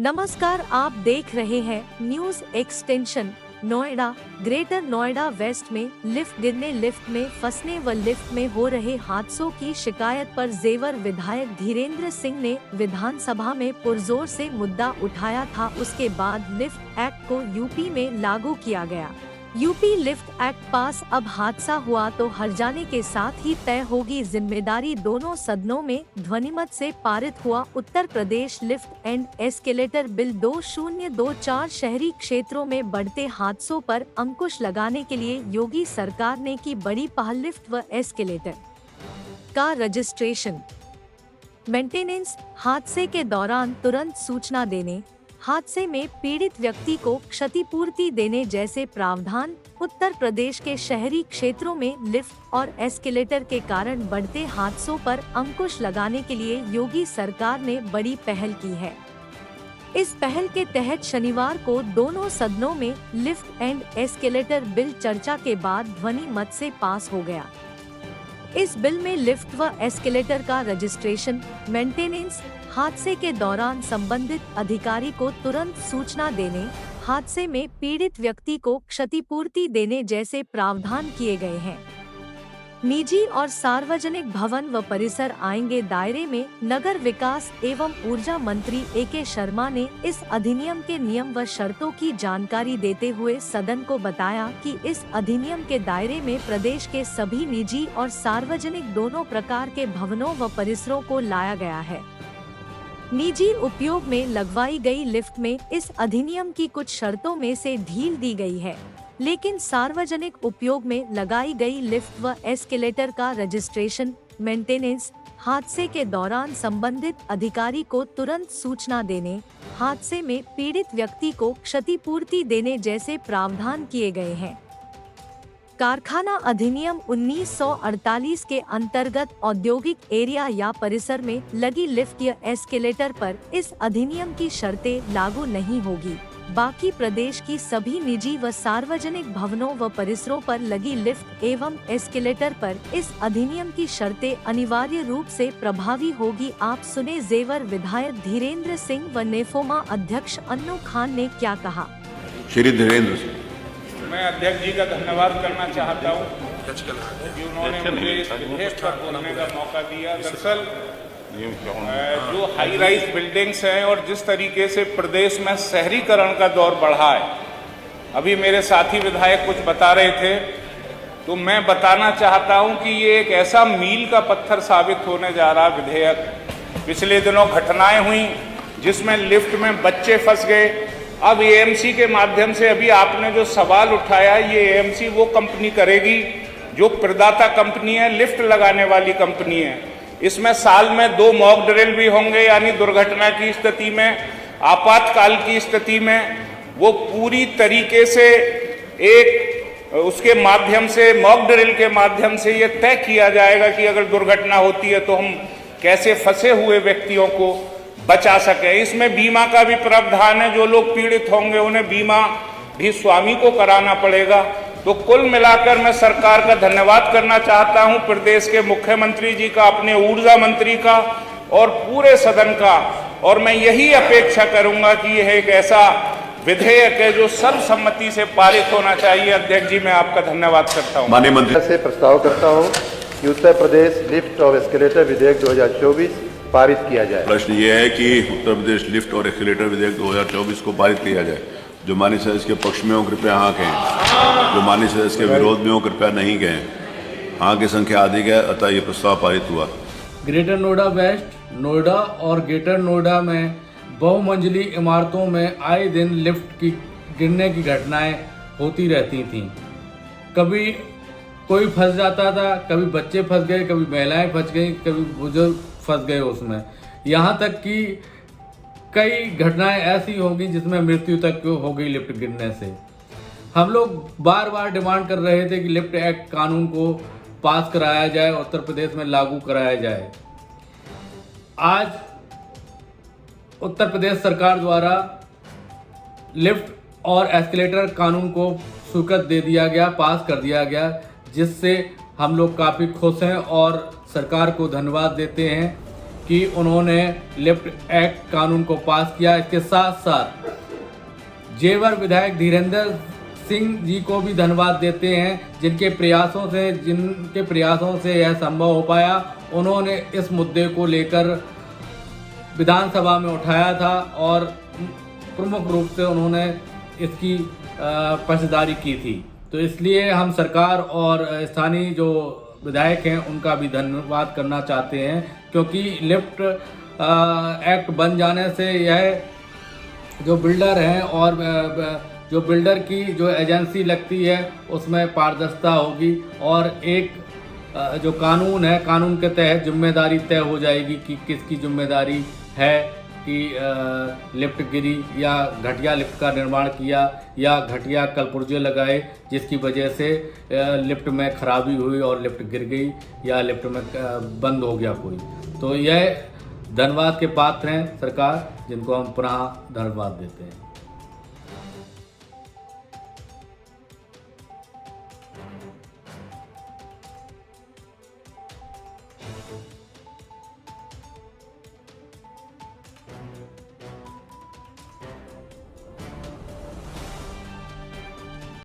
नमस्कार, आप देख रहे हैं news extension. Noida greater Noida west में लिफ्ट गिरने, लिफ्ट में फंसने व लिफ्ट में हो रहे हादसों की शिकायत पर जेवर विधायक धीरेन्द्र सिंह ने विधानसभा में पुरजोर से मुद्दा उठाया था। उसके बाद लिफ्ट एक्ट को यूपी में लागू किया गया। यूपी लिफ्ट एक्ट पास, अब हादसा हुआ तो हर्जाने के साथ ही तय होगी जिम्मेदारी। दोनों सदनों में ध्वनिमत से पारित हुआ Uttar Pradesh lift and escalator bill 2024। शहरी क्षेत्रों में बढ़ते हादसों पर अंकुश लगाने के लिए योगी सरकार ने की बड़ी पहल। लिफ्ट व एस्केलेटर का रजिस्ट्रेशन, मेंटेनेंस, हादसे के दौरान तुरंत सूचना देने, हादसे में पीड़ित व्यक्ति को क्षतिपूर्ति देने जैसे प्रावधान। उत्तर प्रदेश के शहरी क्षेत्रों में लिफ्ट और एस्केलेटर के कारण बढ़ते हादसों पर अंकुश लगाने के लिए योगी सरकार ने बड़ी पहल की है। इस पहल के तहत शनिवार को दोनों सदनों में लिफ्ट एंड एस्केलेटर बिल चर्चा के बाद ध्वनि मत से पास हो गया। इस बिल में लिफ्ट व एस्केलेटर का रजिस्ट्रेशन, मेंटेनेंस, हादसे के दौरान संबंधित अधिकारी को तुरंत सूचना देने, हादसे में पीड़ित व्यक्ति को क्षतिपूर्ति देने जैसे प्रावधान किए गए हैं। निजी और सार्वजनिक भवन व परिसर आएंगे दायरे में। नगर विकास एवं ऊर्जा मंत्री ए.के. शर्मा ने इस अधिनियम के नियम व शर्तों की जानकारी देते हुए सदन को बताया कि इस अधिनियम के दायरे में प्रदेश के सभी निजी और सार्वजनिक दोनों प्रकार के भवनों व परिसरों को लाया गया है। निजी उपयोग में लगवाई गई लिफ्ट में इस अधिनियम की कुछ शर्तों में से ढील दी गई है, लेकिन सार्वजनिक उपयोग में लगाई गई लिफ्ट व एस्केलेटर का रजिस्ट्रेशन, मेंटेनेंस, हादसे के दौरान संबंधित अधिकारी को तुरंत सूचना देने, हादसे में पीड़ित व्यक्ति को क्षतिपूर्ति देने जैसे प्रावधान किए गए हैं। कारखाना अधिनियम 1948 के अंतर्गत औद्योगिक एरिया या परिसर में लगी लिफ्ट या एस्केलेटर पर इस अधिनियम की शर्तें लागू नहीं होगी। बाकी प्रदेश की सभी निजी व सार्वजनिक भवनों व परिसरों पर लगी लिफ्ट एवं एस्केलेटर पर इस अधिनियम की शर्तें अनिवार्य रूप से प्रभावी होगी। आप सुने जेवर विधायक धीरेन्द्र सिंह व नेफोमा अध्यक्ष अन्नू खान ने क्या कहा। श्री धीरेन्द्र सिंह, मैं अध्यक्ष जी का धन्यवाद करना चाहता हूँ कि उन्होंने मुझे इस विधेयक पर बोलने का मौका दिया। दरअसल जो हाई राइज बिल्डिंग्स हैं और जिस तरीके से प्रदेश में शहरीकरण का दौर बढ़ा है, अभी मेरे साथी विधायक कुछ बता रहे थे, तो मैं बताना चाहता हूं कि ये एक ऐसा मील का पत्थर साबित होने जा रहा विधेयक। पिछले दिनों घटनाएं हुई जिसमें लिफ्ट में बच्चे फंस गए। अब एएमसी के माध्यम से, अभी आपने जो सवाल उठाया, ये एएमसी वो कंपनी करेगी जो प्रदाता कंपनी है, लिफ्ट लगाने वाली कंपनी है। इसमें साल में 2 मॉक ड्रिल भी होंगे, यानी दुर्घटना की स्थिति में, आपातकाल की स्थिति में वो पूरी तरीके से एक उसके माध्यम से, मॉक ड्रिल के माध्यम से ये तय किया जाएगा कि अगर दुर्घटना होती है तो हम कैसे फंसे हुए व्यक्तियों को बचा सके। इसमें बीमा का भी प्रावधान है। जो लोग पीड़ित होंगे उन्हें बीमा भी स्वामी को कराना पड़ेगा। तो कुल मिलाकर मैं सरकार का धन्यवाद करना चाहता हूं, प्रदेश के मुख्यमंत्री जी का, अपने ऊर्जा मंत्री का और पूरे सदन का। और मैं यही अपेक्षा करूंगा कि यह एक ऐसा विधेयक है जो सर्वसम्मति से पारित होना चाहिए। अध्यक्ष जी, मैं आपका धन्यवाद करता हूं। माननीय मंत्री से प्रस्ताव करता हूं कि उत्तर प्रदेश लिफ्ट और एस्केलेटर विधेयक 2024 पारित किया जाए। प्रश्न ये है कि उत्तर प्रदेश लिफ्ट और एस्केलेटर विधेयक 2024 को पारित किया जाए। जो माननीय सदस्य के पक्ष में हो कृपया हाँ कहें, जो माननीय सदस्य के विरोध में हो कृपया नहीं कहें। हाँ की संख्या अधिक है, अतः ये प्रस्ताव पारित हुआ। ग्रेटर नोएडा वेस्ट, नोएडा और ग्रेटर नोएडा में बहुमंजिली इमारतों में आए दिन लिफ्ट की गिरने की घटनाएं होती रहती थीं। कभी कोई फंस जाता था, कभी बच्चे फंस गए, कभी महिलाएं फंस गई, कभी बुजुर्ग फंस गए उसमें। यहाँ तक कि कई घटनाएं ऐसी होगी जिसमें मृत्यु तक हो गई लिफ्ट गिरने से। हम लोग बार बार डिमांड कर रहे थे कि लिफ्ट एक्ट कानून को पास कराया जाए, उत्तर प्रदेश में लागू कराया जाए। आज उत्तर प्रदेश सरकार द्वारा लिफ्ट और एस्केलेटर कानून को स्वीकृत दे दिया गया, पास कर दिया गया, जिससे हम लोग काफ़ी खुश हैं और सरकार को धन्यवाद देते हैं कि उन्होंने लिफ्ट एक्ट कानून को पास किया। इसके साथ साथ जेवर विधायक धीरेन्द्र सिंह जी को भी धन्यवाद देते हैं, जिनके प्रयासों से यह संभव हो पाया। उन्होंने इस मुद्दे को लेकर विधानसभा में उठाया था और प्रमुख रूप से उन्होंने इसकी पक्षधारी की थी। तो इसलिए हम सरकार और स्थानीय जो विधायक हैं उनका भी धन्यवाद करना चाहते हैं, क्योंकि लिफ्ट एक्ट बन जाने से यह जो बिल्डर हैं और जो बिल्डर की जो एजेंसी लगती है उसमें पारदर्शिता होगी और एक जो कानून है, कानून के तहत जिम्मेदारी तय हो जाएगी कि किसकी जिम्मेदारी है कि लिफ्ट गिरी या घटिया लिफ्ट का निर्माण किया या घटिया कलपुर्जे लगाए जिसकी वजह से लिफ्ट में खराबी हुई और लिफ्ट गिर गई या लिफ्ट में बंद हो गया कोई। तो यह धन्यवाद के पात्र हैं सरकार, जिनको हम पुनः धन्यवाद देते हैं।